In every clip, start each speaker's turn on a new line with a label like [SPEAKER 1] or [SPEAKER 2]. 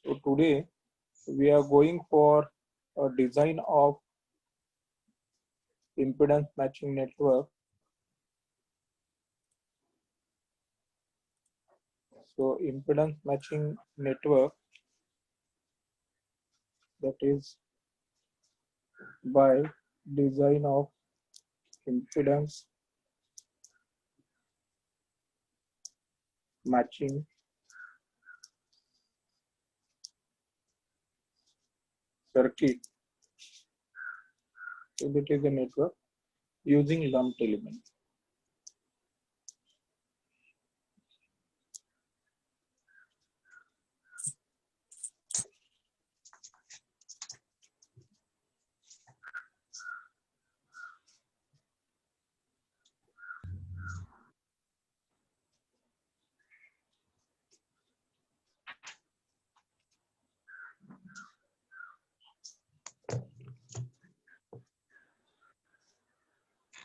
[SPEAKER 1] So today we are going for a design of impedance matching network. So impedance matching network, that is by design of impedance matching circuit. So that is a network using lumped element.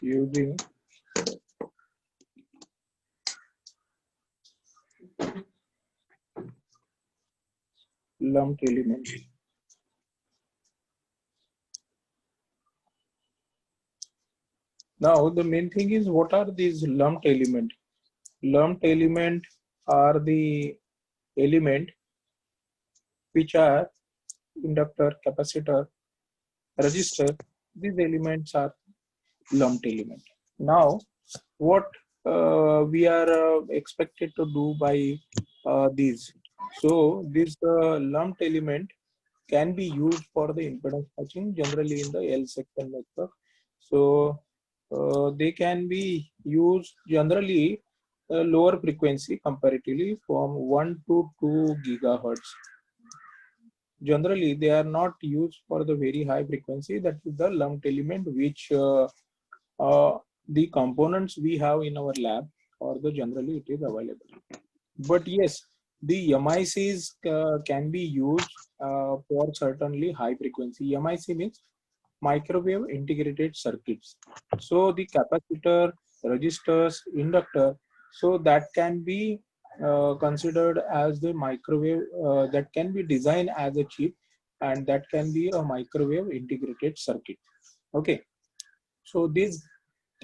[SPEAKER 1] Using lumped element. Now the main thing is, what are these lumped element? Lumped element are the element which are inductor, capacitor, resistor. These elements are lumped element. Now what we are expected to do by these? So this lumped element can be used for the impedance matching generally in the L section network. So they can be used generally lower frequency comparatively from 1 to 2 gigahertz. Generally they are not used for the very high frequency, that is the lumped element which the components we have in our lab, or the generally it is available. But yes, the MICs can be used for certainly high frequency. MIC means microwave integrated circuits. So the capacitor, resistors, inductor, so that can be considered as the microwave, that can be designed as a chip, and that can be a microwave integrated circuit. Okay. So these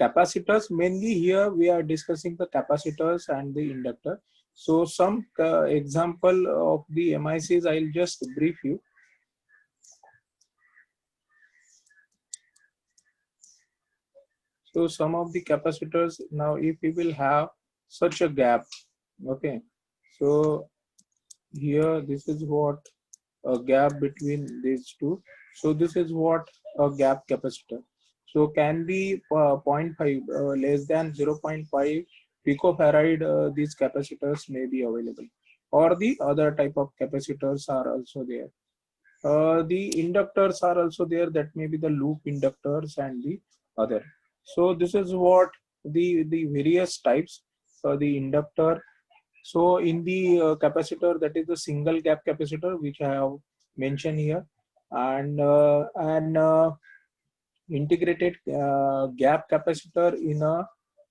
[SPEAKER 1] capacitors, mainly here we are discussing the capacitors and the inductor. So some example of the MICs I'll just brief you. So some of the capacitors, now if we will have such a gap, okay, so here this is what a gap between these two. So this is what a gap capacitor. So can be 0.5 less than 0.5 picofarad. These capacitors may be available, or the other type of capacitors are also there. The inductors are also there, that may be the loop inductors and the other. So this is what the various types. The inductor, so in the capacitor, that is the single gap capacitor which I have mentioned here, and integrated gap capacitor in a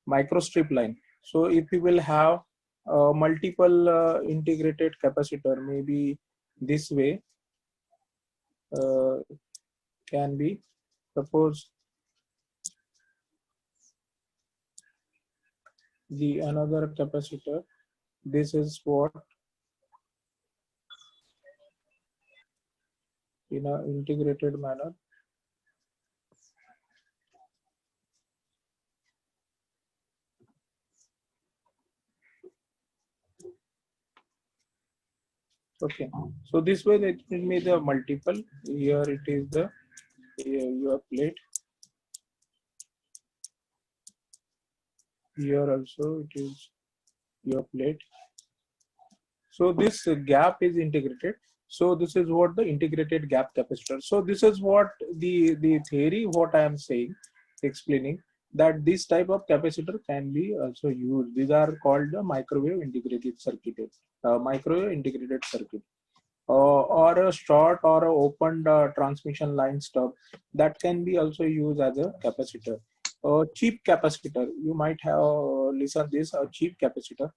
[SPEAKER 1] microstrip line. So if we will have multiple integrated capacitor, maybe this way can be, suppose the another capacitor, this is what in a integrated manner. Okay, so this way that it may the multiple. Here it is the your plate. Here also it is your plate. So this gap is integrated. So this is what the integrated gap capacitor. So this is what the theory, what I am saying, explaining, that this type of capacitor can be also used. These are called the microwave integrated circuit, microwave integrated circuit. Or a short or a open transmission line stub, that can be also used as a capacitor. Cheap capacitor, you might have listened this, a cheap capacitor,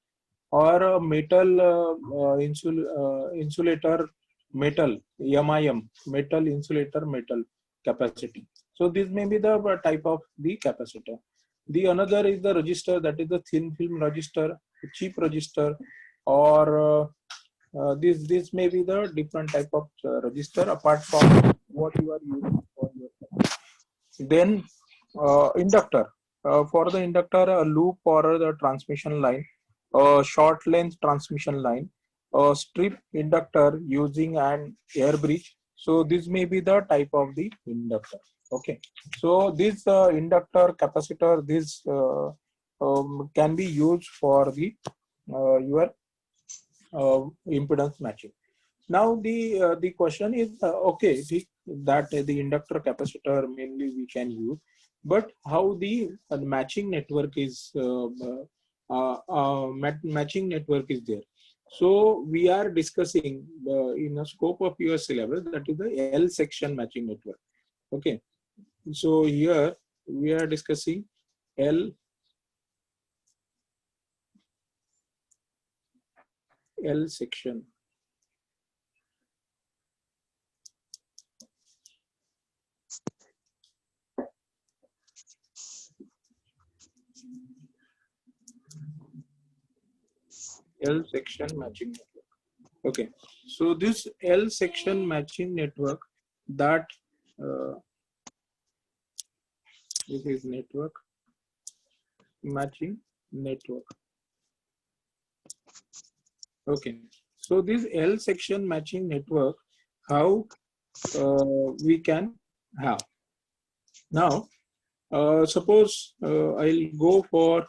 [SPEAKER 1] or a metal insulator metal, MIM, metal insulator, metal capacity. So this may be the type of the capacitor. The another is the resistor, that is the thin film resistor, cheap resistor, or this may be the different type of resistor apart from what you are using for your. Then inductor. For the inductor, a loop or the transmission line, a short length transmission line, a strip inductor using an air bridge. So this may be the type of the inductor. Okay. So this inductor, capacitor, this can be used for the your impedance matching. Now the question is okay, that the inductor capacitor mainly we can use, but how the matching network is matching network is there. So we are discussing in a scope of your syllabus, that is the L section matching network. Okay, so here we are discussing L section. L section matching network. Okay, so this L section matching network, that this is network matching network. Okay, so this L section matching network, how we can have. Now, suppose I'll go for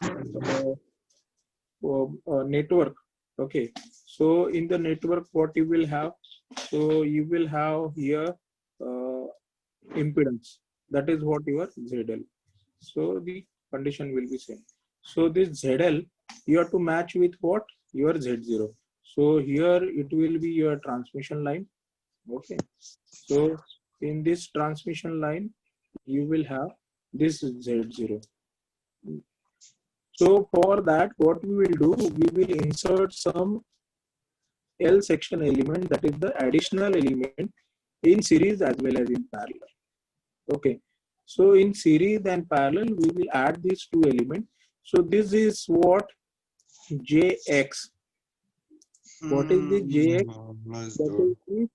[SPEAKER 1] network. Okay, so in the network, what you will have? So you will have here impedance. That is what your ZL. So the condition will be same. So this ZL, you have to match with what? Your Z0. So here it will be your transmission line. Okay. So in this transmission line, you will have this Z0. So for that, what we will do, we will insert some L section element, that is the additional element, in series as well as in parallel. Okay. So in series and parallel, we will add these two elements. So this is what JX. What is the JX? That is the,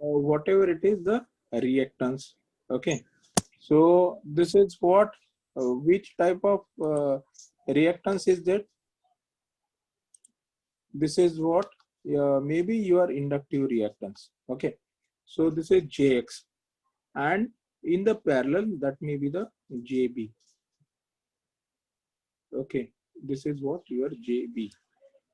[SPEAKER 1] whatever it is, the reactance. Okay. So this is what, which type of reactance is that? This is what, maybe your inductive reactance. Okay. So this is JX, and in the parallel, that may be the JB. Okay, this is what your JB,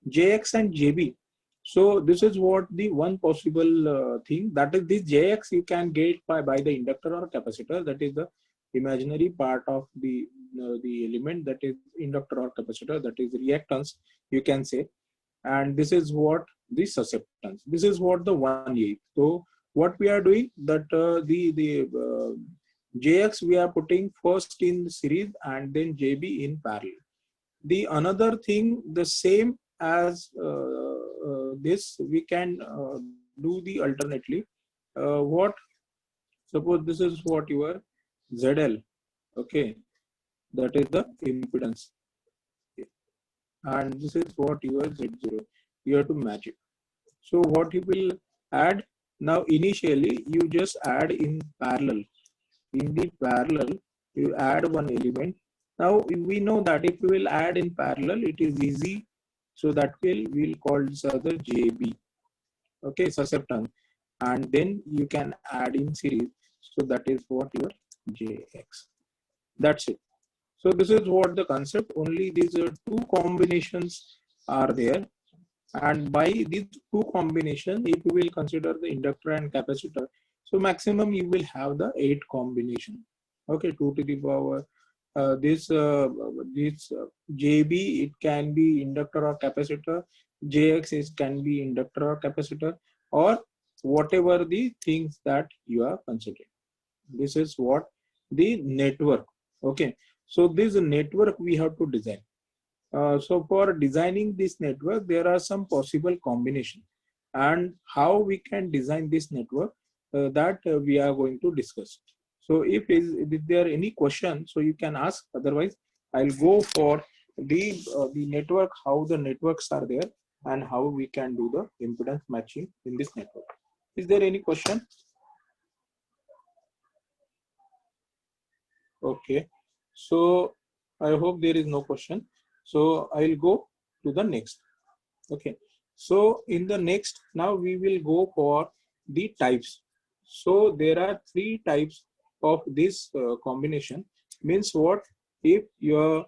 [SPEAKER 1] JX and JB. So this is what the one possible thing, that is this JX you can get by the inductor or capacitor. That is the imaginary part of the element, that is inductor or capacitor, that is reactance, you can say. And this is what the susceptance. This is what the 1/8. So what we are doing, that JX we are putting first in series and then JB in parallel. The another thing, the same as this, we can do the alternately. What? Suppose this is what your ZL. Okay, that is the impedance, and this is what your Z0. You have to match it. So what you will add now? Initially, you just add in parallel. In the parallel, you add one element. Now we know that if you will add in parallel, it is easy. So that we'll call this other JB. Okay, susceptance, and then you can add in series. So that is what your JX. That's it. So this is what the concept. Only these two combinations are there. And by these two combinations, if you will consider the inductor and capacitor, so maximum you will have the 8 combination. Okay, 2 to the power. This JB, it can be inductor or capacitor. JX is can be inductor or capacitor, or whatever the things that you are considering. This is what the network. Okay, so this network we have to design. So for designing this network, there are some possible combinations. and how we can design this network, that we are going to discuss. So if there are any questions, so you can ask. Otherwise, I'll go for the network, how the networks are there, and how we can do the impedance matching in this network. Is there any question? Okay, so I hope there is no question. So I'll go to the next. Okay, so in the next, now we will go for the types. So there are three types of this combination. Means what? If your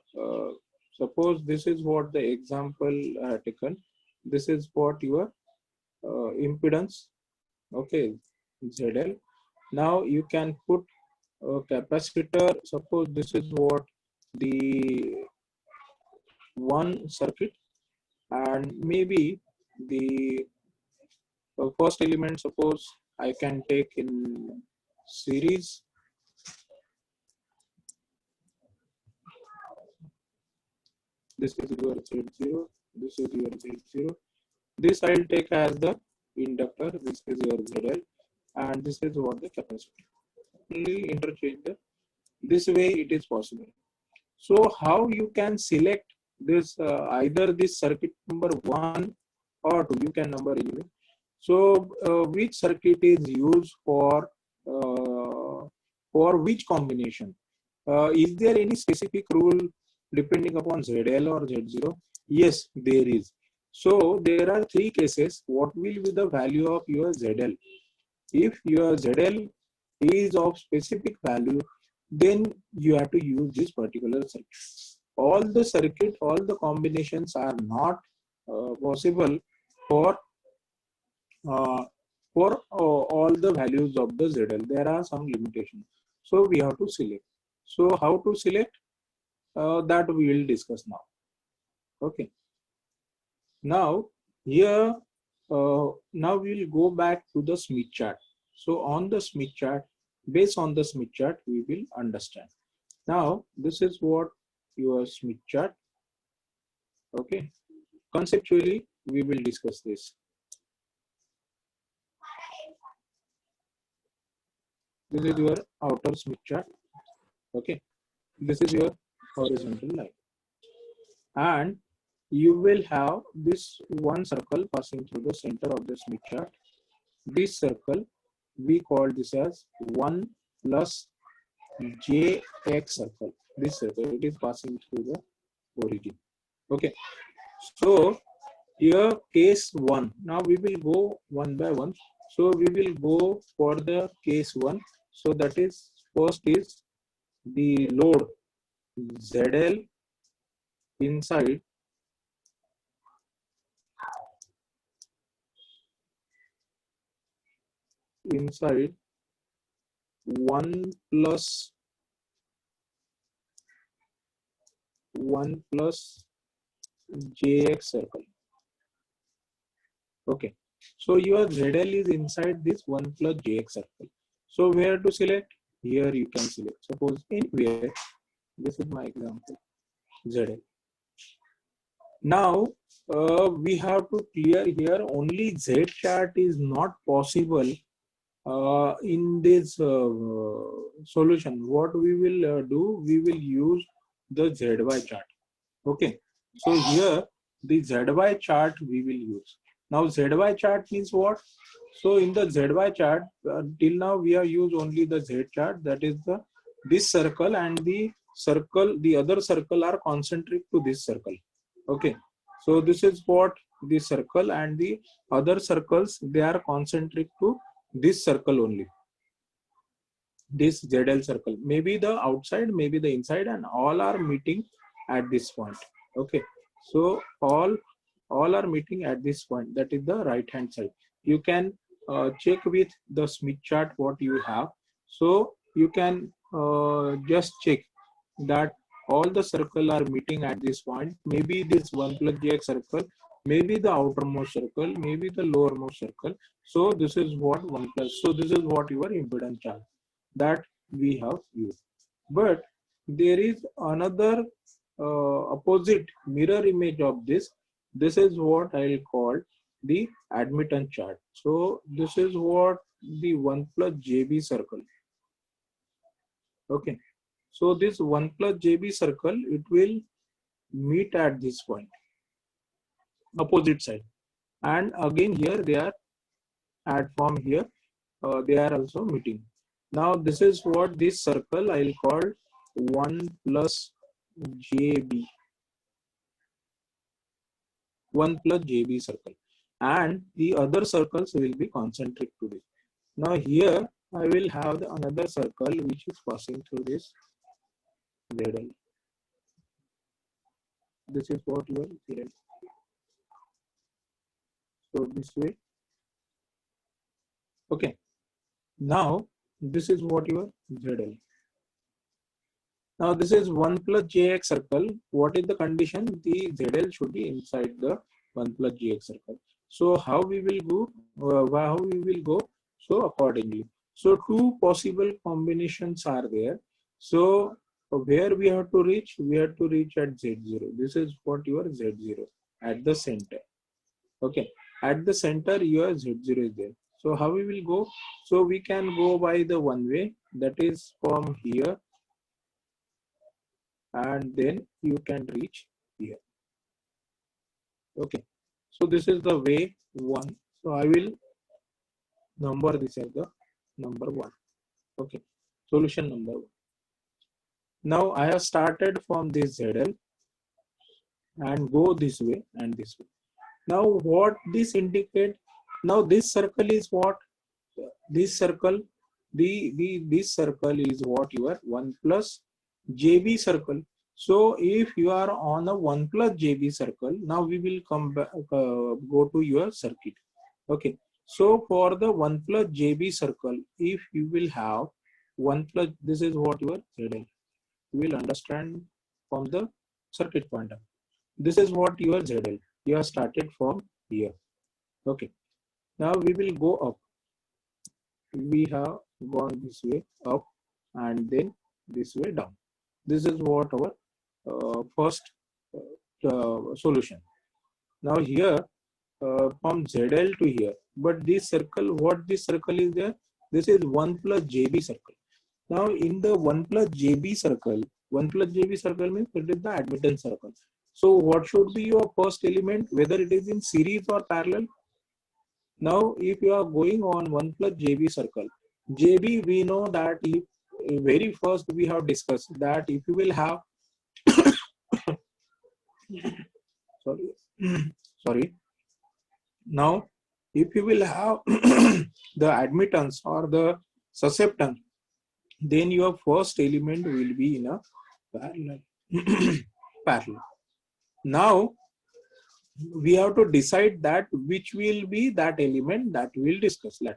[SPEAKER 1] suppose this is what the example taken. This is what your impedance. Okay, ZL. Now you can put a capacitor. Suppose this is what the one circuit, and maybe the first element, suppose I can take in series. This is your Z0, this is your Z0. This I'll take as the inductor, this is your ZL, and this is what the capacitor. Only interchange the, this way it is possible. So how you can select this, either this circuit number 1 or 2, you can number anyway. So which circuit is used for which combination? Is there any specific rule depending upon ZL or Z0? Yes, there is. So there are three cases. What will be the value of your ZL? If your ZL is of specific value, then you have to use this particular circuit. All the combinations are not possible for uh, all the values of the ZL. There are some limitations. So we have to select. So how to select? That we will discuss now. Okay. Now here, now we will go back to the Smith chart. So on the Smith chart, based on the Smith chart, we will understand. Now this is what your Smith chart. Okay. Conceptually, we will discuss this. This is your outer Smith chart. Okay. This is your horizontal line. And you will have this one circle passing through the center of the Smith chart. This circle, we call this as 1 plus jx circle. This circle, it is passing through the origin. Okay. So here case 1. Now we will go one by one. So we will go for the case 1. So that is, first is the load ZL inside inside 1 plus jx circle. Okay, so your ZL is inside this 1 plus jx circle. So where to select? Here you can select. Suppose anywhere. This is my example, ZL. Now we have to clear here, only Z chart is not possible in this solution. What we will do, we will use the ZY chart. Okay, so here the ZY chart we will use. Now ZY chart means what? So in the ZY chart, till now we have used only the Z chart, that is the this circle and the circle, the other circle are concentric to this circle. Okay, so this is what the circle, and the other circles, they are concentric to this circle only, this ZL circle. Maybe the outside, maybe the inside, and all are meeting at this point. Okay, so all are meeting at this point, that is the right hand side. You can check with the Smith chart what you have. So you can just check that all the circle are meeting at this point. Maybe this 1 plus jx circle, maybe the outermost circle, maybe the lowermost circle. So this is what 1 plus. So this is what your impedance chart that we have used. But there is another opposite mirror image of this. This is what I will call the admittance chart. So this is what the 1 plus JB circle. Okay. So this 1 plus JB circle, it will meet at this point, opposite side. And again here they are at form here, they are also meeting. Now this is what this circle I'll call 1 plus JB. 1 plus JB circle, and the other circles will be concentric to this. Now here I will have another circle which is passing through this ZL. This is what your ZL. So this way. Okay. Now this is what your ZL. Now this is 1 plus JX circle. What is the condition? The ZL should be inside the 1 plus JX circle. So how we will go? So accordingly. So two possible combinations are there. So where we have to reach? We have to reach at Z0. This is what your Z0 at the center. Okay. At the center your Z0 is there. So how we will go? So we can go by the one way, that is from here, and then you can reach here. Okay. So this is the way one. So I will number this as the number one. Okay. Solution number one. Now I have started from this ZL and go this way and this way. Now what this indicate? Now this circle is what? This circle, this circle is what your 1 plus JB circle. So if you are on a 1 plus JB circle, now we will come back, go to your circuit. Okay. So for the 1 plus JB circle, if you will have 1 plus, this is what your ZL. You will understand from the circuit point of view. This is what your ZL. You have started from here. Okay. Now we will go up. We have gone this way up and then this way down. This is what our first solution. Now here from ZL to here, but this circle, what this circle is there? This is 1 plus JB circle. Now in the 1 plus JB circle, 1 plus JB circle means it is the admittance circle. So what should be your first element, whether it is in series or parallel? Now if you are going on 1 plus JB circle, JB we know that if very first we have discussed that if you will have sorry. Now if you will have the admittance or the susceptance, then your first element will be in a parallel. Parallel. Now we have to decide that which will be that element that we will discuss later.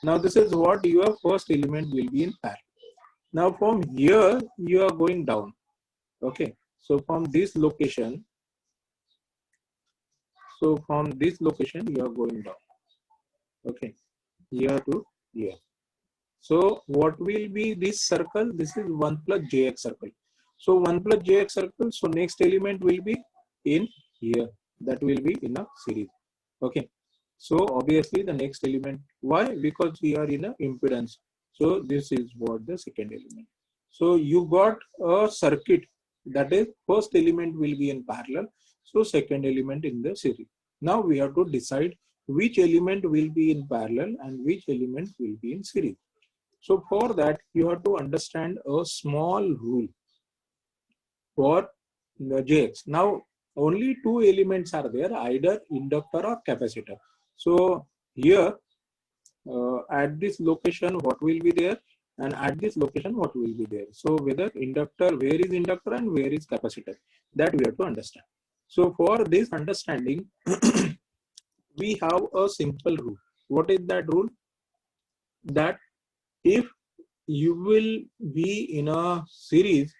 [SPEAKER 1] Now this is what your first element will be in parallel. Now from here you are going down. Okay. So from this location, you are going down. Okay. Here to here. So what will be this circle? This is 1 plus JX circle. So 1 plus JX circle. So next element will be in here. That will be in a series. Okay. So obviously the next element. Why? Because we are in a impedance. So this is what the second element. So you got a circuit, that is first element will be in parallel. So second element in the series. Now we have to decide which element will be in parallel and which element will be in series. So for that you have to understand a small rule for the JX. Now only two elements are there, either inductor or capacitor. So here at this location what will be there, and at this location what will be there. So whether inductor, where is inductor and where is capacitor, that we have to understand. So for this understanding we have a simple rule. What is that rule? That if you will be in a series,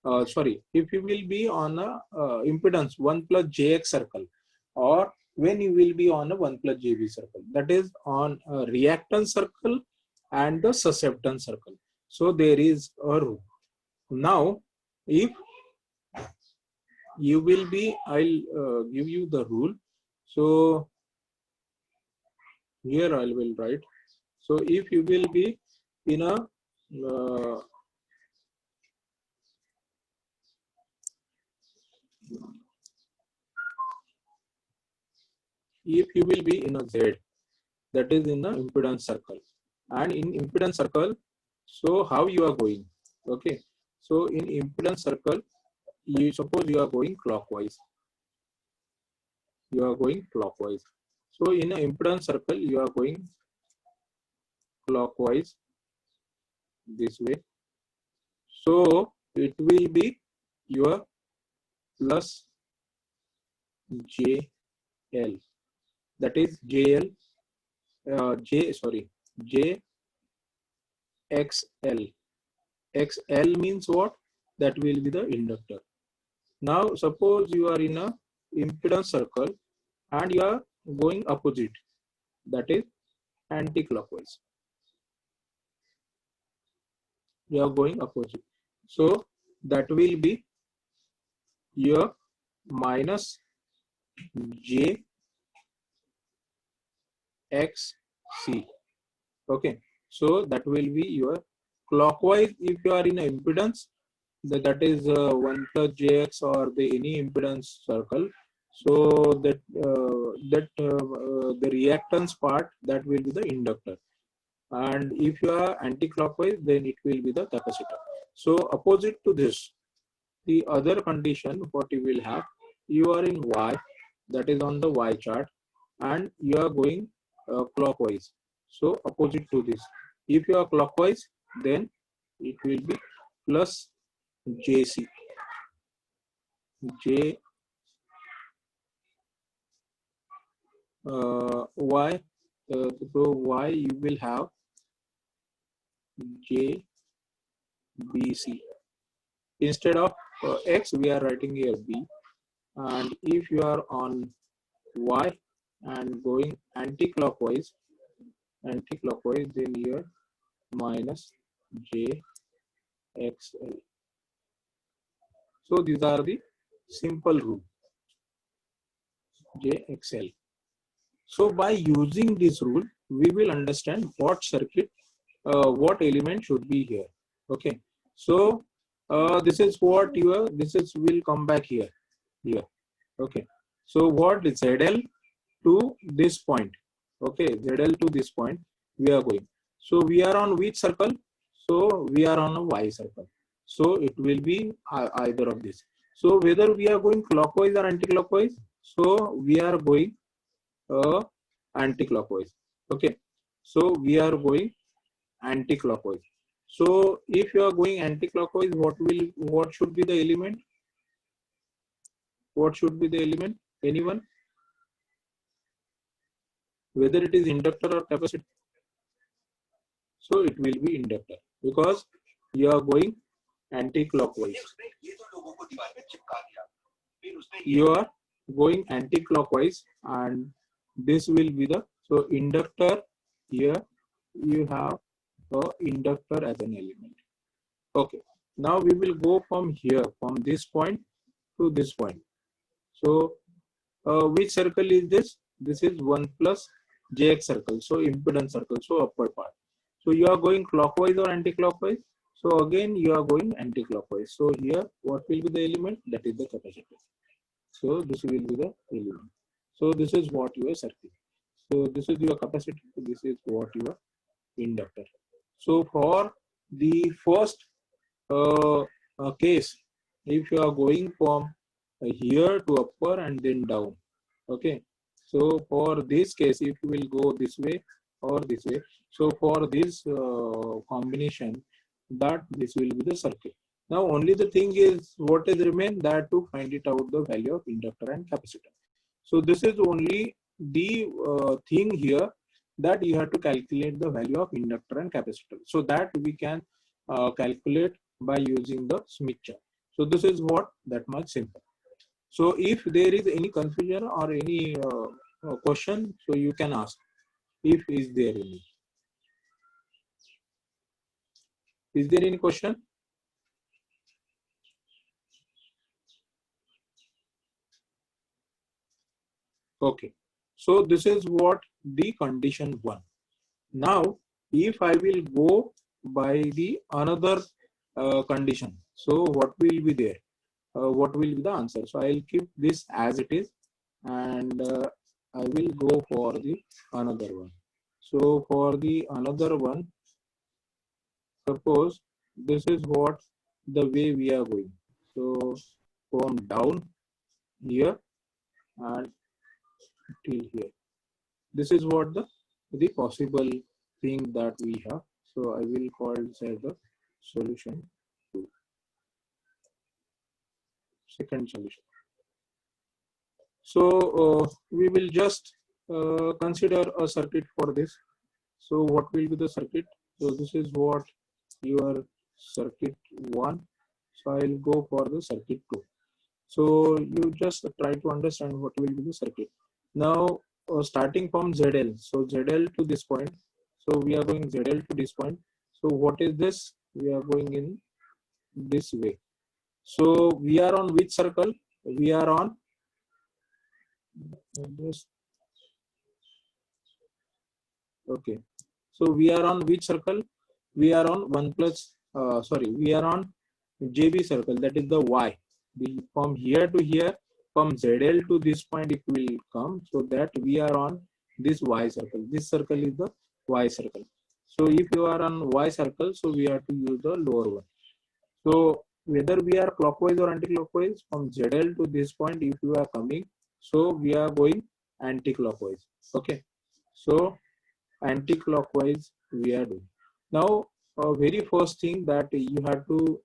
[SPEAKER 1] if you will be on a impedance 1 plus JX circle, or when you will be on a 1 plus JB circle, that is on a reactance circle and the susceptance circle. So there is a rule. Now if you will be, I'll give you the rule. So Here I will write. So if you will be in a if you will be in a Z, that is in the impedance circle, and in impedance circle, so how you are going? Okay, so in impedance circle, you suppose you are going clockwise. You are going clockwise. So in an impedance circle, you are going clockwise this way. So it will be your plus JL. That is JL. JXL. XL means what? That will be the inductor. Now suppose you are in a impedance circle and you are going opposite, that is anti-clockwise. You are going opposite. So that will be your minus JXC. Okay. So that will be your clockwise. If you are in an impedance, that is 1 plus jx or the any impedance circle, so that the reactance part, that will be the inductor, and if you are anti-clockwise, then it will be the capacitor. So opposite to this, the other condition what you will have, you are in y, that is on the y chart, and you are going clockwise. So opposite to this, if you are clockwise, then it will be plus JC. J Y. So Y you will have JBC. Instead of X, we are writing here B. And if you are on Y and going anti-clockwise, then here minus JXL. So these are the simple rule, JXL. So by using this rule, we will understand what circuit, what element should be here. Okay. So this is what your, this is will come back here. Okay. So what is ZL to this point? Okay, ZL to this point we are going. So we are on which circle? So we are on a Y circle. So it will be either of this. So whether we are going clockwise or anti-clockwise, so we are going anti-clockwise. Okay, so we are going anti-clockwise. So if you are going anti-clockwise, what should be the element? What should be the element? Anyone? Whether it is inductor or capacitor? So it will be inductor, because you are going anti-clockwise. You are going anti-clockwise, and this will be the, so inductor, here you have a inductor as an element. Okay, now we will go from here, from this point to this point. So which circle is this? This is 1 plus jx circle, so impedance circle, so upward part. So you are going clockwise or anti-clockwise? So again you are going anti-clockwise. So here what will be the element? That is the capacitor. So this will be the element. So this is what your circuit. So this is your capacitor. This is what your inductor. So for the first case, if you are going from here to upper and then down, okay. So for this case, if you will go this way or this way, so for this combination, that this will be the circuit. Now only the thing is, what is remain, that to find it out the value of inductor and capacitor. So this is only the thing here, that you have to calculate the value of inductor and capacitor. So that we can calculate by using the Smith chart. So this is what, that much simple. So if there is any confusion or any question, so you can ask, if is there any. Is there any question? Okay. So this is what the condition 1. Now, if I will go by the another condition, so what will be there? What will be the answer? So I'll keep this as it is, and I will go for the another one. So for the another one, suppose this is what the way we are going. So from down here and till here. This is what the possible thing that we have. So I will call this as the solution 2, second solution. So we will just consider a circuit for this. So what will be the circuit? So this is what your circuit 1. So I'll go for the circuit 2. So you just try to understand what will be the circuit. Now starting from ZL. So ZL to this point. So we are going ZL to this point. So what is this? We are going in this way. So we are on which circle? We are on this. Okay. So we are on which circle? We are on 1 plus, we are on JB circle, that is the Y. From here to here, from ZL to this point it will come, so that we are on this Y circle. This circle is the Y circle. So if you are on Y circle, so we have to use the lower one. So whether we are clockwise or anti-clockwise, from ZL to this point, if you are coming, so we are going anti-clockwise. Okay. So anti-clockwise we are doing. Now, very first thing that you have to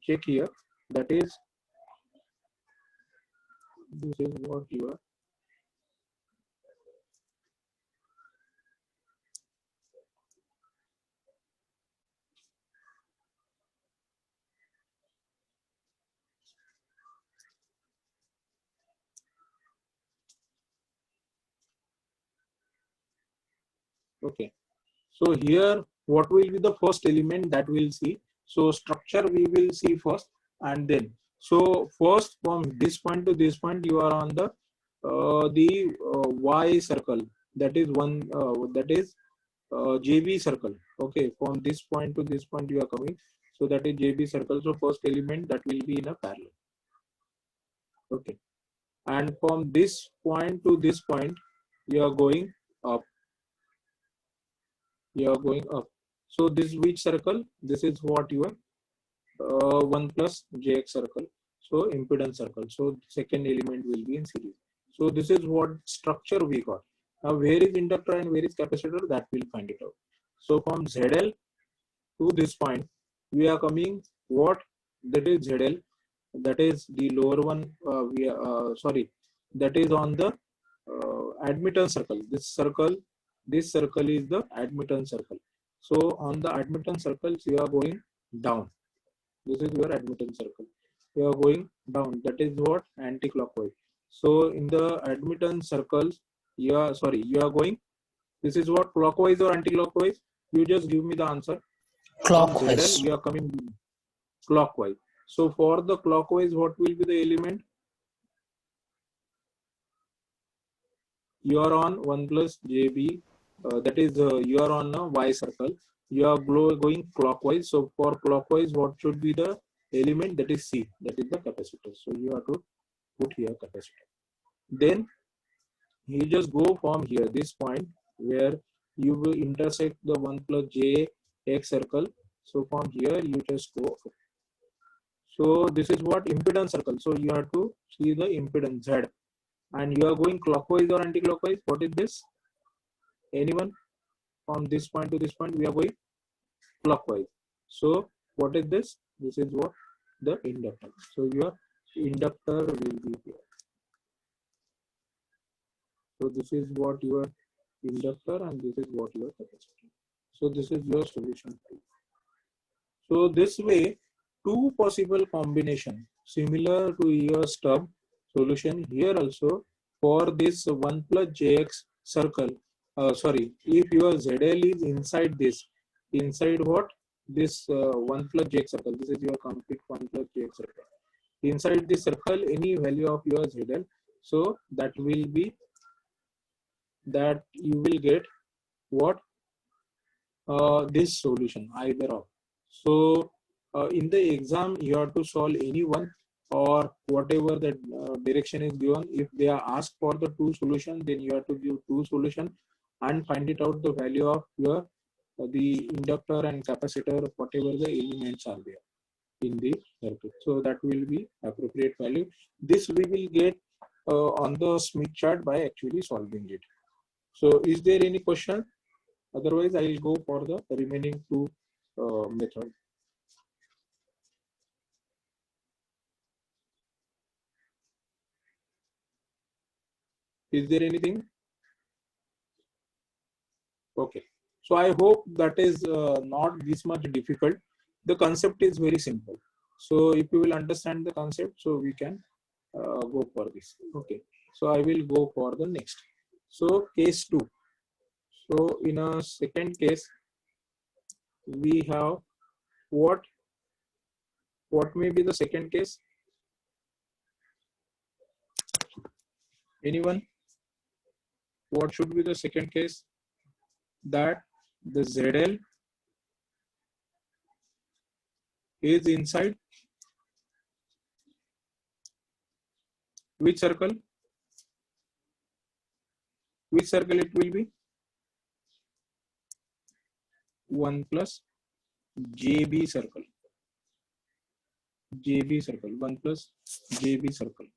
[SPEAKER 1] check here, that is, this is what you are. Okay. So here, what will be the first element that we'll see? So structure we will see first, and then. So first, from this point to this point, you are on the Y circle. That is one. That is JB circle. Okay. From this point to this point, you are coming. So that is JB circle. So first element that will be in a parallel. Okay. And from this point to this point, you are going up. You are going up. So this which circle? This is what your 1 plus jx circle. So impedance circle. So second element will be in series. So this is what structure we got. Now where is inductor and where is capacitor? That we'll find it out. So from ZL to this point, we are coming what? That is ZL. That is the lower one. That is on the admittance circle. This circle is the admittance circle. So on the admittance circles, you are going down. This is your admittance circle. You are going down. That is what? Anti-clockwise. So in the admittance circles, you are going. This is what? Clockwise or anti-clockwise? You just give me the answer.
[SPEAKER 2] Clockwise.
[SPEAKER 1] From ZL, you are coming clockwise. So for the clockwise, what will be the element? You are on 1 plus JB. That is, you are on a Y circle. You are going clockwise. So for clockwise, what should be the element? That is C. That is the capacitor. So you have to put here capacitor. Then you just go from here, this point where you will intersect the 1 plus JX circle. So from here, you just go. So this is what? Impedance circle. So you have to see the impedance Z. And you are going clockwise or anti-clockwise. What is this? Anyone? From this point to this point, we are going clockwise. So what is this? This is what? The inductor. So your inductor will be here. So this is what your inductor and this is what your capacitor. So this is your solution. So this way, two possible combination similar to your stub solution here also for this 1 plus jx circle. If your ZL is inside this, inside what? This 1 plus jx circle. This is your complete 1 plus jx circle. Inside this circle, any value of your ZL, so that will be that you will get what this solution either of. So in the exam you have to solve any one or whatever the direction is given. If they are asked for the two solutions, then you have to give two solution and find it out the value of your the inductor and capacitor, whatever the elements are there in the circuit. So that will be appropriate value. This we will get on the Smith chart by actually solving it. So is there any question? Otherwise, I will go for the remaining two method. Is there anything? Okay. So I hope that is not this much difficult. The concept is very simple. So if you will understand the concept, so we can go for this. Okay. So I will go for the next. So case 2. So in a second case, we have what may be the second case? Anyone? What should be the second case? That the ZL is inside which circle? Which circle it will be? 1 plus JB circle. JB circle. 1 plus JB circle.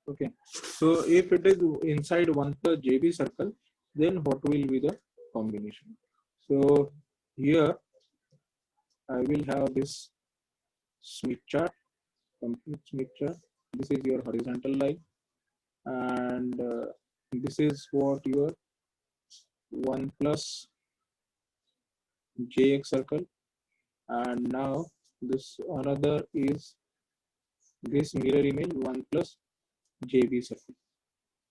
[SPEAKER 1] Okay. So if it is inside 1 plus JB circle, then what will be the combination? So here I will have this Smith chart, complete Smith chart. This is your horizontal line, and this is what your 1 plus JX circle, and now this another is this mirror image 1 plus JB circle.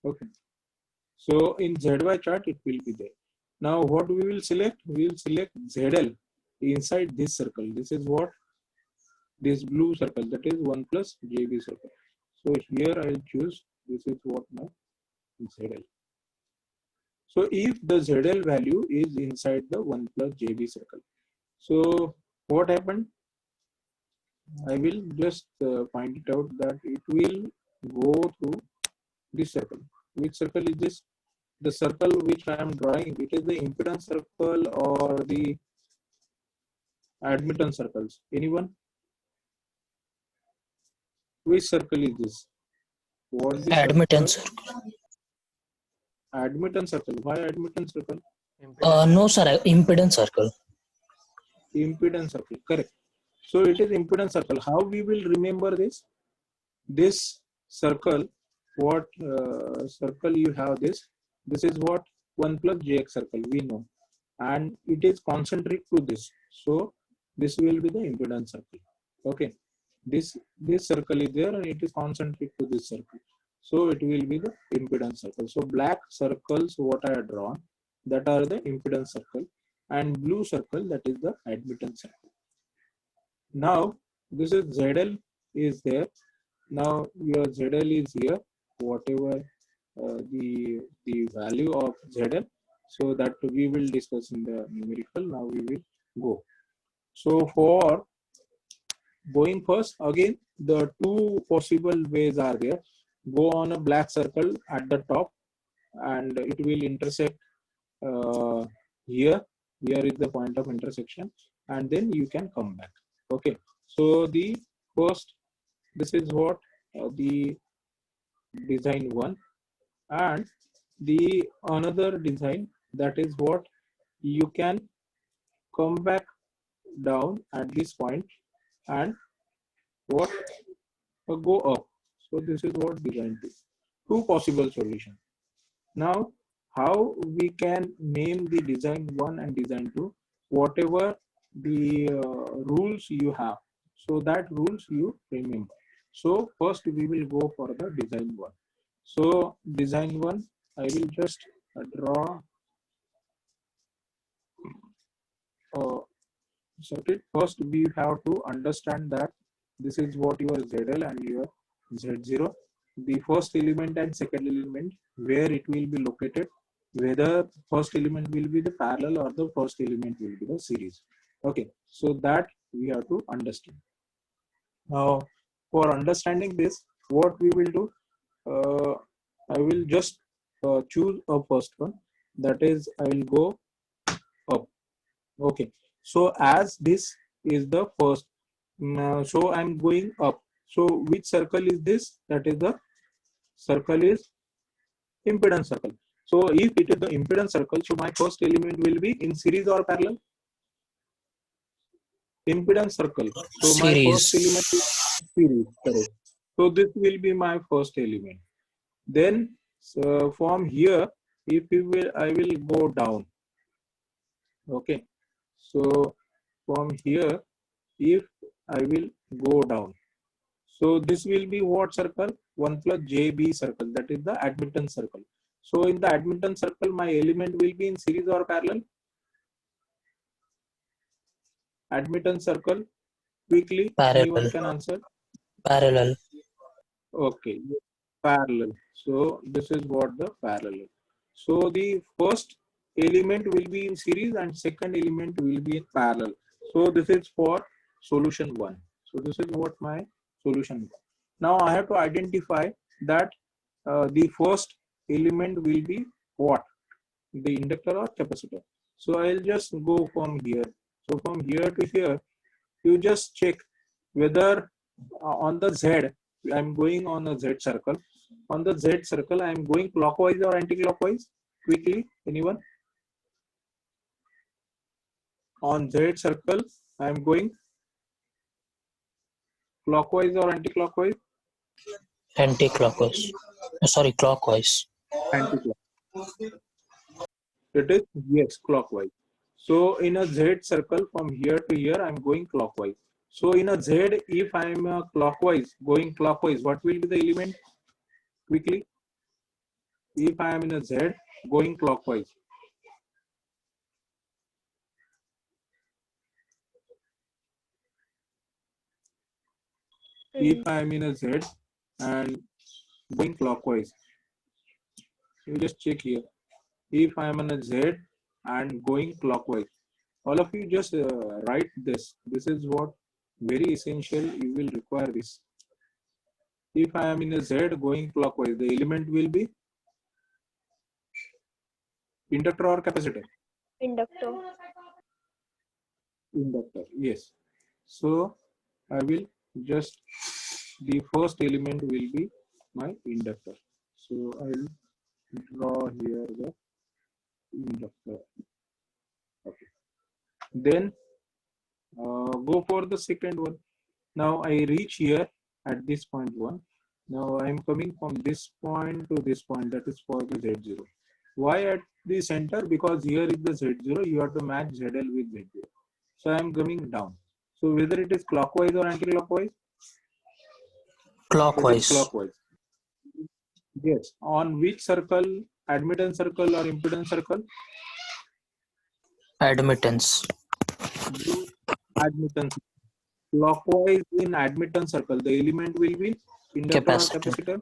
[SPEAKER 1] Okay. So in ZY chart it will be there. Now what we will select? We will select ZL inside this circle. This is what? This blue circle, that is 1 plus JB circle. So here I will choose, this is what my ZL. So if the ZL value is inside the 1 plus JB circle, so what happened? I will just find it out that it will go through this circle. Which circle is this? The circle which I am drawing, it is the impedance circle or the admittance circles. Anyone? Which circle is this? What is the
[SPEAKER 2] Admittance
[SPEAKER 1] circle?
[SPEAKER 2] circle.
[SPEAKER 1] Admittance circle. Why admittance circle?
[SPEAKER 2] No, sir. Impedance circle.
[SPEAKER 1] Impedance circle. Correct. So it is impedance circle. How we will remember this? This circle, what circle you have this? This is what? 1 plus JX circle, we know. And it is concentric to this. So this will be the impedance circle. Okay. This circle is there and it is concentric to this circle. So it will be the impedance circle. So black circles, what I have drawn, that are the impedance circle, and blue circle, that is the admittance circle. Now this is ZL is there. Now your ZL is here, whatever the value of ZL. So that we will discuss in the numerical. Now we will go. So for going first, again the two possible ways are there. Go on a black circle at the top and it will intersect here. Here is the point of intersection, and then you can come back. Okay. So the first, this is what the design one, and the another design, that is what you can come back down at this point and what go up. So this is what design two. Two possible solution. Now how we can name the design one and design two? Whatever the rules you have, so that rules you remember. So first we will go for the design one. So design one, I will just draw circuit. First we have to understand that this is what your ZL and your Z0, the first element and second element, where it will be located. whether first element will be the parallel or the first element will be the series. Okay, so that we have to understand. Now, for understanding this, what we will do, I will just choose a first one. That is, I will go up. Okay, so as this is the first, so I'm going up. So which circle is this? That is the circle is impedance circle. So if it is the impedance circle, so my first element will be in series or parallel? Impedance circle. So my first element is series, correct. So this will be my first element. Then from here, if you will, I will go down. Okay. So from here, if I will go down, so this will be what circle? 1 plus JB circle. That is the admittance circle. So in the admittance circle, my element will be in series or parallel? Admittance circle. Quickly, anyone
[SPEAKER 2] Parallel.
[SPEAKER 1] can answer?
[SPEAKER 2] Parallel.
[SPEAKER 1] Okay, parallel. So this is what the parallel. So the first element will be in series and second element will be in parallel. So this is for solution 1. So this is what my solution is. Now I have to identify that the first element will be what? The inductor or capacitor. So I'll just go from here. So from here to here, you just check whether on the Z, I'm going on a Z circle. On the Z circle, I'm going clockwise or anti-clockwise? Quickly, anyone? On Z circle, I'm going clockwise or anti-clockwise?
[SPEAKER 2] Anti-clockwise. Sorry, clockwise.
[SPEAKER 1] Anti-clockwise. It is yes, clockwise. So in a Z circle from here to here, I'm going clockwise. So in a Z, if I'm clockwise, going clockwise, what will be the element? Quickly, if I am in a Z going clockwise. If I am in a Z and going clockwise, you just check here. If I am in a Z and going clockwise, all of you just write this. This is what very essential. You will require this. If I am in a Z going clockwise, the element will be inductor or capacitor?
[SPEAKER 3] Inductor.
[SPEAKER 1] Inductor, yes. So I will just, the first element will be my inductor. So I will draw here the inductor. Okay. Then go for the second one. Now I reach here at this point 1. Now I am coming from this point to this point, that is for the Z0. Why at the center? Because here is the Z0, you have to match ZL with Z0. So I am coming down. So whether it is clockwise or anti-clockwise? It is
[SPEAKER 2] Clockwise.
[SPEAKER 1] clockwise. Yes. On which circle? Admittance circle or impedance circle?
[SPEAKER 2] Admittance.
[SPEAKER 1] Admittance. Clockwise in admittance circle, the element will be inductor or
[SPEAKER 2] Capacitor.
[SPEAKER 1] capacitor?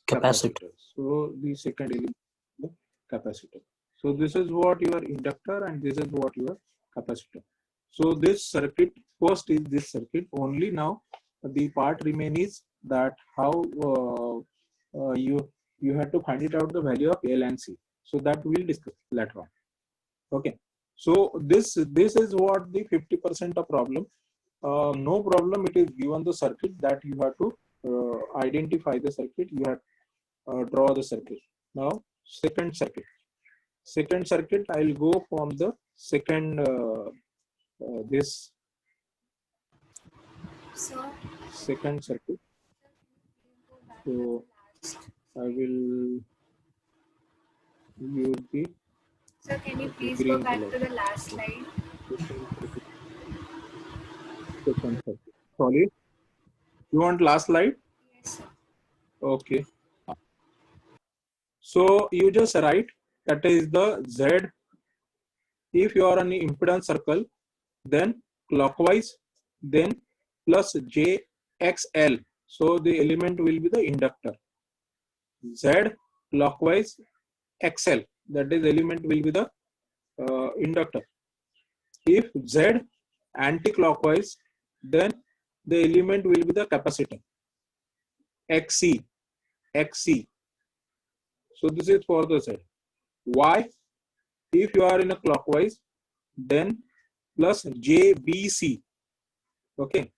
[SPEAKER 2] Capacitor.
[SPEAKER 1] So the second element is the capacitor. So this is what your inductor and this is what your capacitor. So this circuit, first is this circuit only. Now the part remain is that how you have to find it out the value of L and C. So that we'll discuss later on. Okay. So this is what the 50% of problem. No problem. It is given the circuit that you have to identify the circuit. You have draw the circuit. Now second circuit. Second circuit. I will go from the second this second circuit. So I will use the.
[SPEAKER 3] So can you please
[SPEAKER 1] green
[SPEAKER 3] go back
[SPEAKER 1] color.
[SPEAKER 3] to the last slide?
[SPEAKER 1] Second circuit. Sorry. You want last slide?
[SPEAKER 3] Yes, sir.
[SPEAKER 1] Okay. So you just write that is the Z. If you are on the impedance circle, then clockwise, then plus JXL. So the element will be the inductor. Z clockwise, XL, that is element will be the inductor. If Z anti-clockwise, then the element will be the capacitor. XC. So this is for the Z. Y, if you are in a clockwise, then plus JBC. Okay,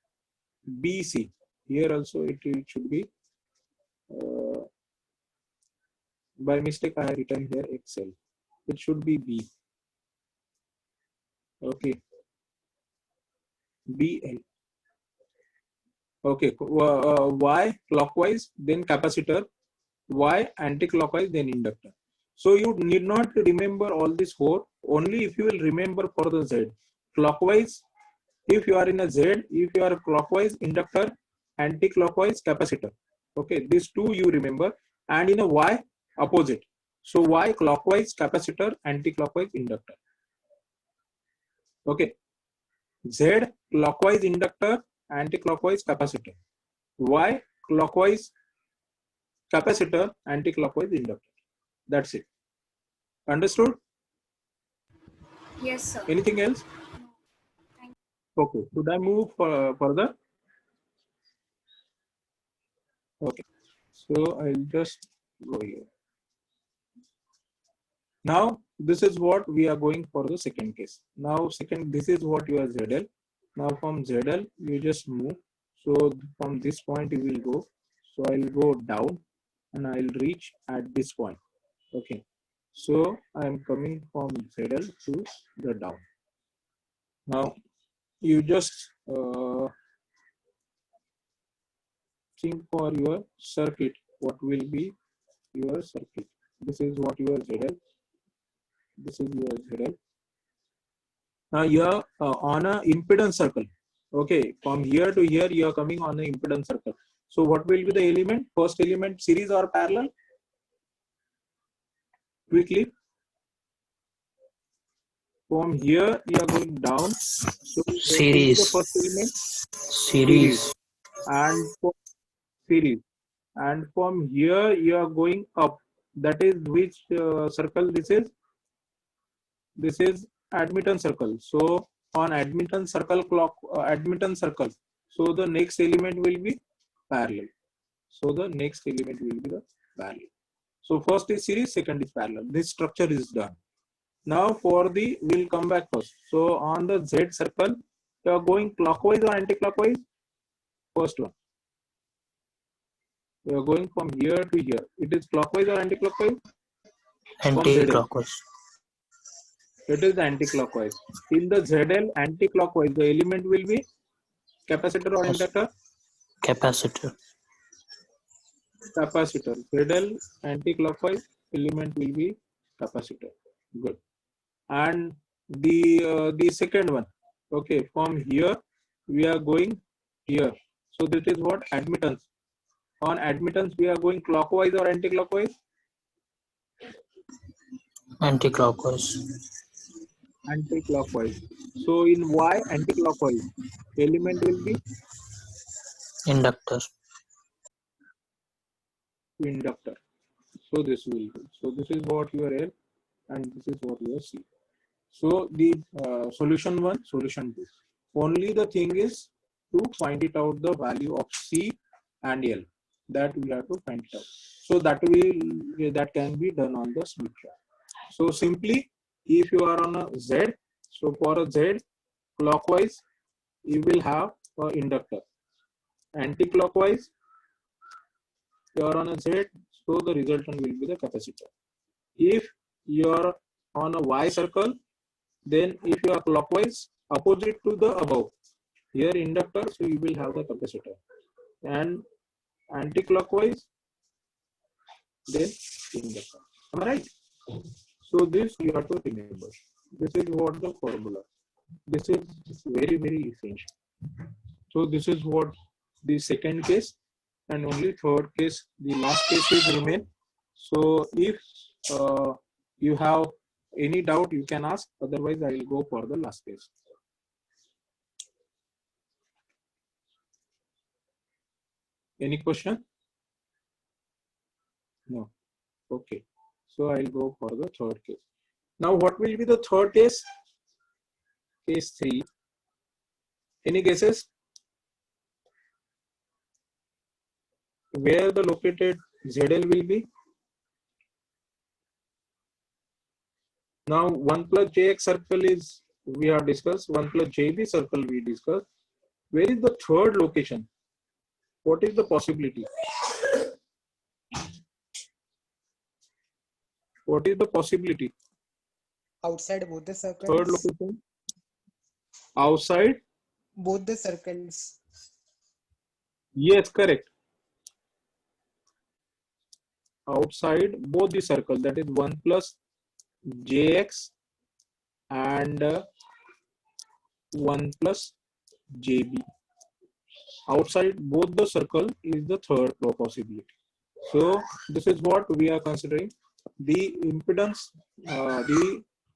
[SPEAKER 1] BC. Here also it should be, by mistake I have written here XL. It should be B. Okay, BL. Okay, Y clockwise, then capacitor. Y anti-clockwise, then inductor. So you need not remember all these four. Only if you will remember for the Z. Clockwise, if you are in a Z, if you are clockwise, inductor, anti-clockwise, capacitor. Okay, these two you remember. And in a Y, opposite. So Y clockwise, capacitor, anti-clockwise, inductor. Okay. Z clockwise, inductor, anti-clockwise, capacitor. Y clockwise, capacitor, anti-clockwise, inductor. That's it. Understood?
[SPEAKER 3] Yes, sir.
[SPEAKER 1] Anything else? Okay. Should I move further? Okay. So I'll just go here. Now this is what we are going for the second case. Now this is what your ZL. Now from ZL you just move. So from this point you will go. So I'll go down and I'll reach at this point. Okay. So I'm coming from ZL to the down. Now you just think for your circuit. What will be your circuit? This is what your ZL. This is your ZL. Now here on a impedance circle. Okay, from here to here you are coming on an impedance circle. So what will be the element? First element, series or parallel? Quickly. From here you are going down. So what will be the first element?
[SPEAKER 2] Series.
[SPEAKER 1] And from series. And from here you are going up. That is which circle this is? This is admittance circle. So on admittance circle admittance circle. So the next element will be parallel. So the next element will be the parallel. So first is series, second is parallel. This structure is done. Now for the, we'll come back first. So on the Z circle, you are going clockwise or anti-clockwise? First one. You are going from here to here. It is clockwise or anti-clockwise?
[SPEAKER 2] Anti-clockwise.
[SPEAKER 1] It is the anti-clockwise. In the ZL anti-clockwise, the element will be capacitor or inductor?
[SPEAKER 2] Capacitor.
[SPEAKER 1] Capacitor. ZL anti-clockwise, element will be capacitor. Good. And the second one. Okay, from here we are going here. So this is what? Admittance. On admittance we are going clockwise or anti-clockwise?
[SPEAKER 2] Anti-clockwise.
[SPEAKER 1] Anti-clockwise. So in Y anti-clockwise, element will be
[SPEAKER 2] Inductor.
[SPEAKER 1] inductor. So this will be. So this is what you are L and this is what you are C. So the solution 1, solution 2. Only the thing is to find it out the value of C and L. That we have to find it out. So that can be done on the Smith chart. So simply, if you are on a Z, so for a Z clockwise, you will have an inductor. Anti-clockwise, you are on a Z, so the resultant will be the capacitor. If you are on a Y circle, then if you are clockwise, opposite to the above, here inductor, so you will have the capacitor. And anti-clockwise, then inductor. Am I right? So this you have to remember. This is what the formula. This is very, very essential. So this is what the second case, and only third case, the last case is remain. So if you have any doubt, you can ask. Otherwise, I will go for the last case. Any question? No. Okay. So I'll go for the third case. Now what will be the third case? Case 3. Any guesses? Where the located ZL will be? Now 1 plus JX circle is, we have discussed, 1 plus JB circle we discussed. Where is the third location? What is the possibility? What is the possibility?
[SPEAKER 4] Outside both the circles.
[SPEAKER 1] Third location? Outside?
[SPEAKER 4] Both the circles.
[SPEAKER 1] Yes, correct. Outside both the circles, that is 1 plus JX and 1 plus JB. Outside both the circle is the third possibility. So this is what we are considering. The impedance,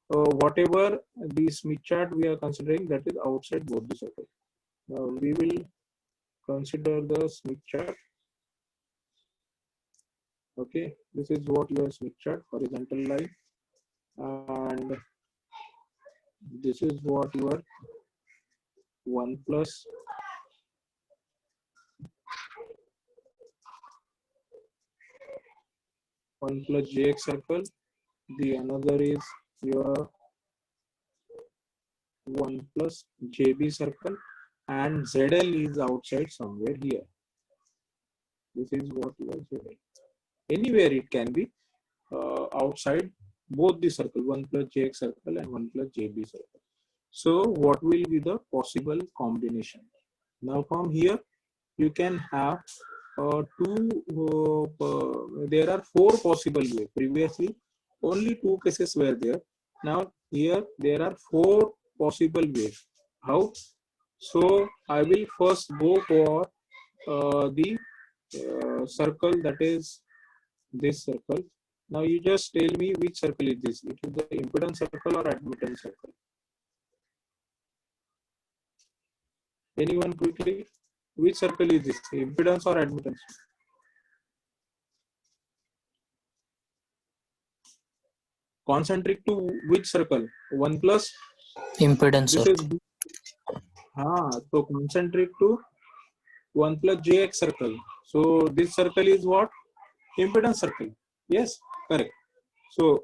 [SPEAKER 1] whatever the Smith chart we are considering, that is outside both the circle. Now we will consider the Smith chart. Okay, this is what your Smith chart, horizontal line, and this is what your 1 plus JX circle. The another is your 1 plus JB circle, and ZL is outside somewhere here. This is what your ZL. Anywhere it can be outside both the circle, 1 plus JX circle and 1 plus JB circle. So what will be the possible combination? Now from here you can have there are 4 possible ways. Previously only 2 cases were there. Now here there are 4 possible ways. How? So I will first go for the circle, that is this circle. Now you just tell me which circle is this. It is the impedance circle or admittance circle? Anyone quickly? Which circle is this? Impedance or admittance? Concentric to which circle? 1 plus?
[SPEAKER 2] Impedance
[SPEAKER 1] This
[SPEAKER 2] circle.
[SPEAKER 1] is so concentric to 1 plus JX circle. So this circle is what? Impedance circle. Yes, correct. So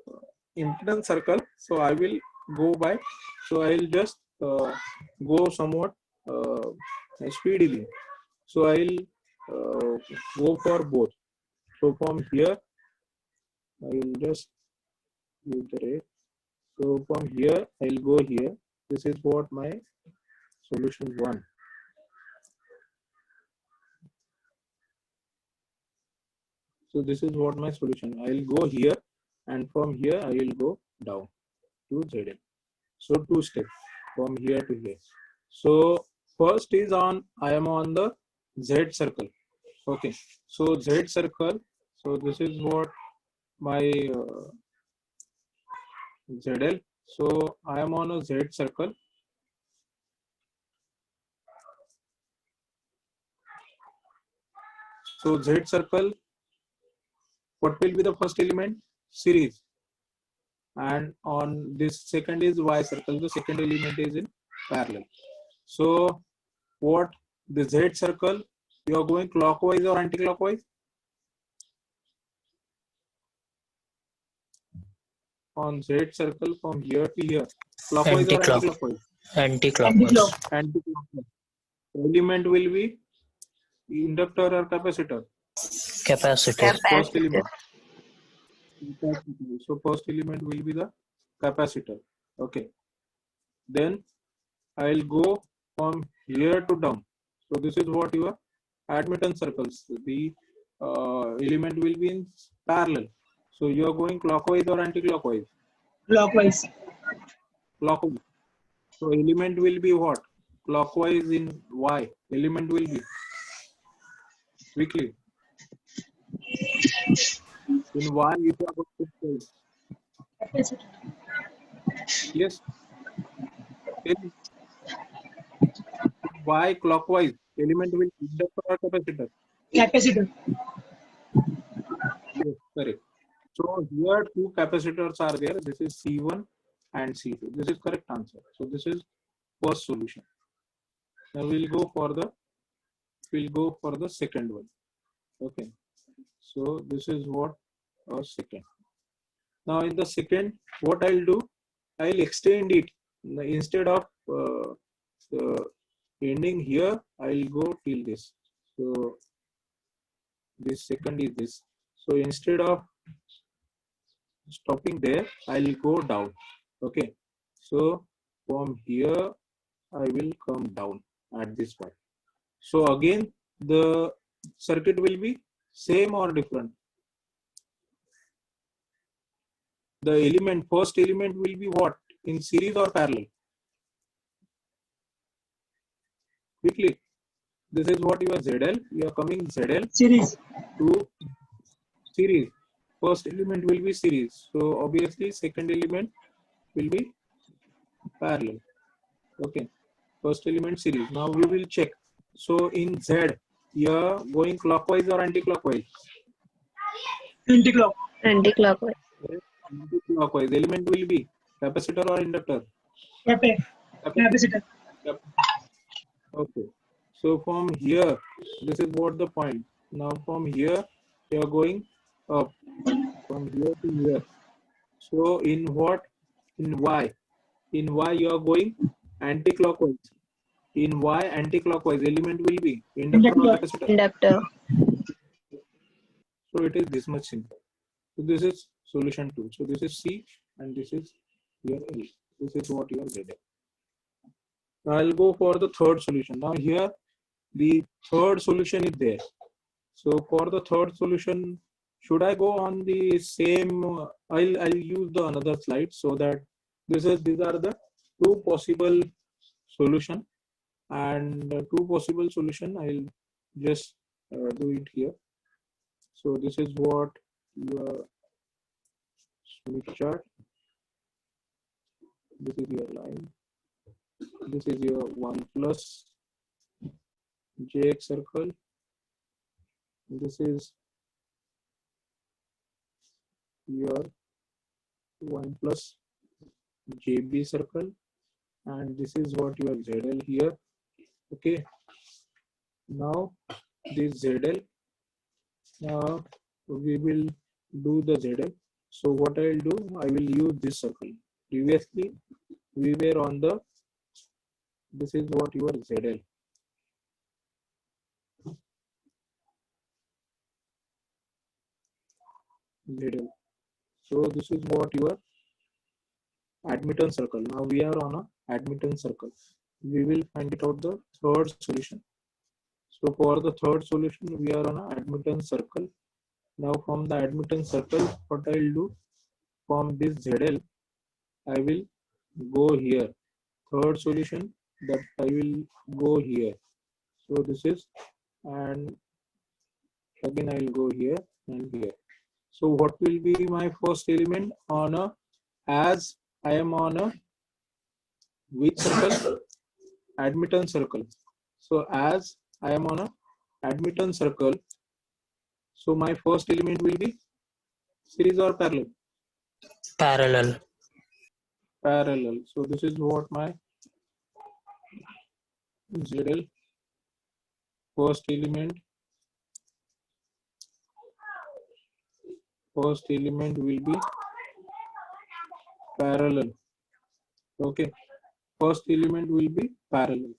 [SPEAKER 1] impedance circle. So I will go by. So I will just go somewhat speedily. So I will go for both. So from here, I will just use the rate. So from here, I will go here. This is what my solution 1. So this is what my solution. I will go here, and from here I will go down to ZL. So 2 steps from here to here. So first is on, I am on the Z circle. Okay. So Z circle. So this is what my ZL. So I am on a Z circle. So Z circle, what will be the first element? Series. And on this second is Y circle, the second element is in parallel. So what the Z circle, you are going clockwise or anti-clockwise? On Z circle from here to here, clockwise or anti-clockwise?
[SPEAKER 2] Anti-clockwise.
[SPEAKER 1] Anti-clockwise. Element will be inductor or capacitor?
[SPEAKER 2] Capacitor.
[SPEAKER 1] First element. So first element will be the capacitor. Okay. Then I will go from here to down. So this is what your admittance circles. The element will be in parallel. So you are going clockwise or anti-clockwise?
[SPEAKER 5] Clockwise.
[SPEAKER 1] Clockwise. So element will be what? Clockwise in Y. Element will be quickly. In Y, you are going to say. Yes. In Y clockwise, element will inductor or capacitor?
[SPEAKER 5] Capacitor.
[SPEAKER 1] Yes, correct. So here two capacitors are there. This is C1 and C2. This is correct answer. So this is first solution. Now we'll go for the second one. Okay. So this is what second. Now in the second, what I'll do, I'll extend it. Instead of ending here, I'll go till this. So this second is this. So instead of stopping there, I'll go down. Okay. So from here, I will come down at this point. So again, the circuit will be same or different. The first element will be what? In series or parallel? Quickly. This is what your ZL. You are coming ZL
[SPEAKER 5] Series.
[SPEAKER 1] to series. First element will be series. So obviously second element will be parallel. Okay. First element series. Now we will check. So in Z, you are going clockwise or anti-clockwise?
[SPEAKER 5] Anti-clock.
[SPEAKER 3] Anti-clockwise.
[SPEAKER 1] Anti-clockwise. Element will be capacitor or inductor?
[SPEAKER 5] Capacitor.
[SPEAKER 1] Okay. So from here, this is what the point. Now from here, you are going up. From here to here. So in what? In Y. In Y, you are going anti-clockwise. In Y, anti-clockwise. Element will be inductor or capacitor.
[SPEAKER 3] Inductor.
[SPEAKER 1] So it is this much simple. So this is solution 2. So this is C and this is your L. This is what you are getting. Now I'll go for the third solution. Now here the third solution is there. So for the third solution, should I go on the same? I'll use the another slide so that these are the two possible solution, and two possible solution. I'll just do it here. So this is what your Smith chart. This is your line. This is your 1 plus JX circle. This is your 1 plus JB circle, and this is what your ZL here. Okay. Now this ZL. Now we will do the ZL. So what I will do, I will use this circle. Previously we were on the, this is what your ZL. ZL. So this is what your admittance circle. Now we are on a admittance circle. We will find it out the third solution. So for the third solution, we are on a admittance circle. Now from the admittance circle, what I will do, from this ZL, I will go here. Third solution, that I will go here. So this is, and again I will go here and here. So what will be my first element on a, as I am on a which circle? Admittance circle. So as I am on a admittance circle, so my first element will be series or parallel?
[SPEAKER 2] Parallel.
[SPEAKER 1] Parallel. So this is what my ZL first element. First element will be parallel. Okay. First element will be parallel.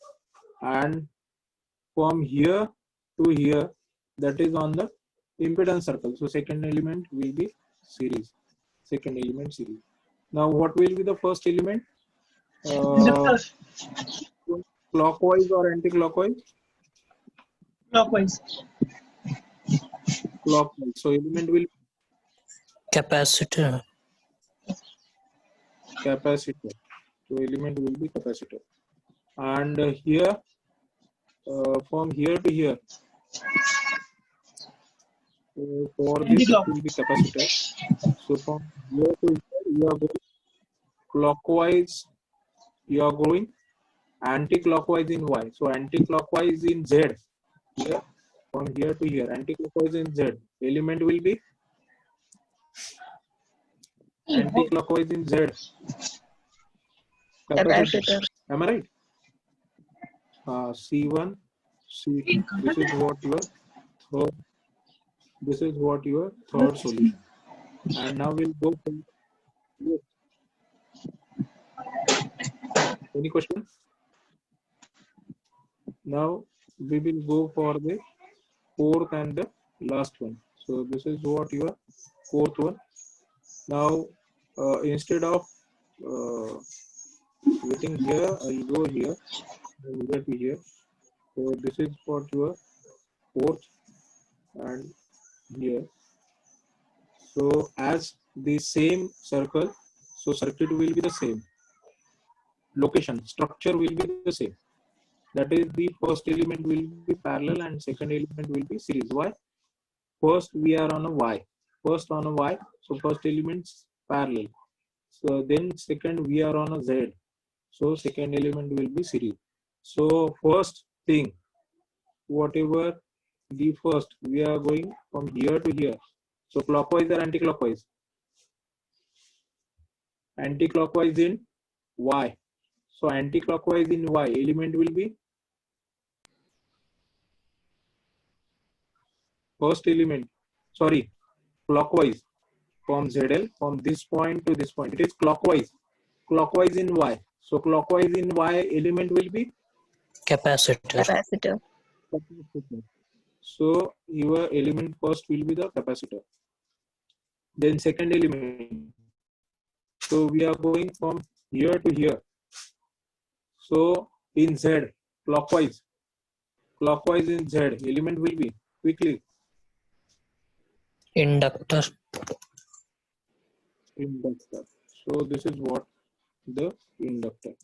[SPEAKER 1] And from here to here, that is on the impedance circle. So second element will be series. Second element series. Now what will be the first element? Clockwise or anti-clockwise?
[SPEAKER 5] Clockwise.
[SPEAKER 1] Clockwise. So element will
[SPEAKER 2] Capacitor.
[SPEAKER 1] capacitor. So element will be capacitor. And here, from here to here, so for this it will be capacitor. So from here to here, you are going clockwise, you are going anti-clockwise in Y. So anti-clockwise in Z. Here, from here to here, anti-clockwise in Z. Element will be Anti-clockwise in Z.
[SPEAKER 3] Capacitor.
[SPEAKER 1] Am I right? C1, C2. This is what your third. This is what your third solution. And now we'll go for. Yes. Any question? Now we will go for the fourth and the last one. So this is what your fourth one. Now instead of waiting here, I'll go here and get here. So this is what your fourth and here. So as the same circle, so circuit will be the same. Location, structure will be the same. That is, the first element will be parallel and second element will be series. Why? First we are on a Y. First on a Y. So first element's parallel. So then second we are on a Z. So second element will be series. So first thing, whatever the first, we are going from here to here. So clockwise or anti-clockwise? Anti-clockwise in Y. So anti-clockwise in Y, element will be first element, sorry, clockwise from ZL, from this point to this point. It is clockwise. Clockwise in Y. So clockwise in Y, element will be
[SPEAKER 2] Capacitor.
[SPEAKER 3] Capacitor.
[SPEAKER 1] capacitor. So your element first will be the capacitor. Then second element. So we are going from here to here. So in Z, clockwise. Clockwise in Z, element will be quickly
[SPEAKER 2] Inductor.
[SPEAKER 1] inductor. So this is what the inductor.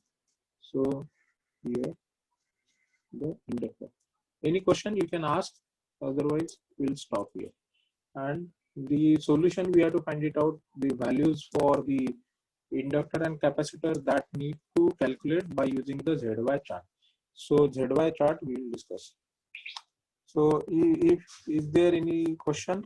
[SPEAKER 1] So here the inductor. Any question you can ask, otherwise we'll stop here. And the solution, we have to find it out, the values for the inductor and capacitor that need to calculate by using the ZY chart. So ZY chart we will discuss. So if is there any question?